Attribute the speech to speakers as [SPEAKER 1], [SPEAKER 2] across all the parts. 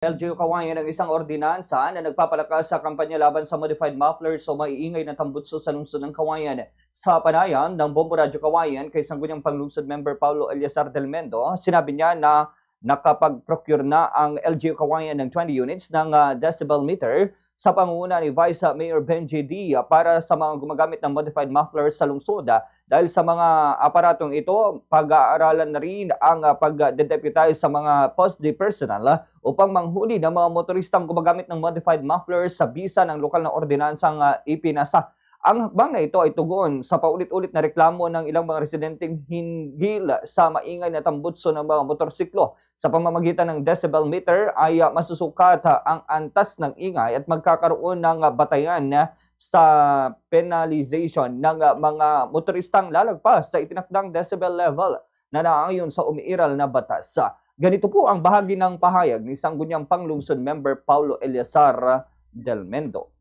[SPEAKER 1] LGU Kawayan ng isang ordinansa na nagpapalakas sa kampanya laban sa modified mufflers o maiingay na tambutso sa lungsod ng Kawayan. Sa panayam ng Bombo Radyo Kawayan kay Sangguniang Panglungsod Member Paulo Eliazar del Mendo, sinabi niya na nakapag-procure na ang LGU Kawayan ng 20 units ng decibel meter sa pangunguna ni Vice Mayor Benji D para sa mga gumagamit ng modified mufflers sa lungsod. Dahil sa mga aparatong ito, pag-aaralan na rin ang pag-deputize sa mga POSD personnel upang manghuli ng mga motoristang gumagamit ng modified mufflers sa bisa ng lokal na ordinansang ipinasa. Ang hakbang na ito ay tugon sa paulit-ulit na reklamo ng ilang mga residenteng hinggil sa maingay na tambutso ng mga motorsiklo. Sa pamamagitan ng decibel meter ay masusukat ang antas ng ingay at magkakaroon ng batayan sa penalization ng mga motoristang lalagpas sa itinakdang decibel level na naayon sa umiiral na batas. Ganito po ang bahagi ng pahayag ni Sangguniang Panglungsod Member Paulo Eliazar del Mendo.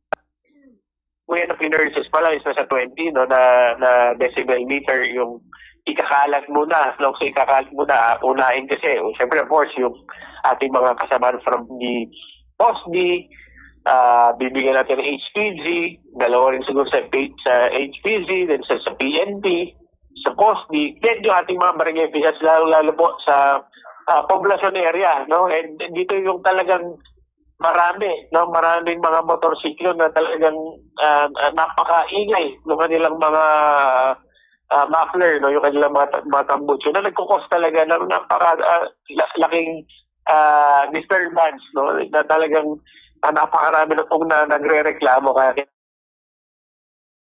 [SPEAKER 2] Ngayon na pinurses pa lang, isa sa 20, no, na decibel meter yung ikakalat muna. So ikakalat muna, unahin kasi. Siyempre, of course, yung ating mga kasama from the POSD, bibigyan natin ng HPG, dalawa rin siguro sa HPG, then sa PNP, sa POSD, then yung ating mga barangay officials, lalo po sa poblasyon area. No? And dito yung talagang maraming mga motorsiklo na talagang napakaingay ng kanilang mga muffler, no, yung kanilang mga tambutso na nagkukos talaga ng napakalaking disturbance, no, na talagang napakarami na pong nagre-reklamo kaya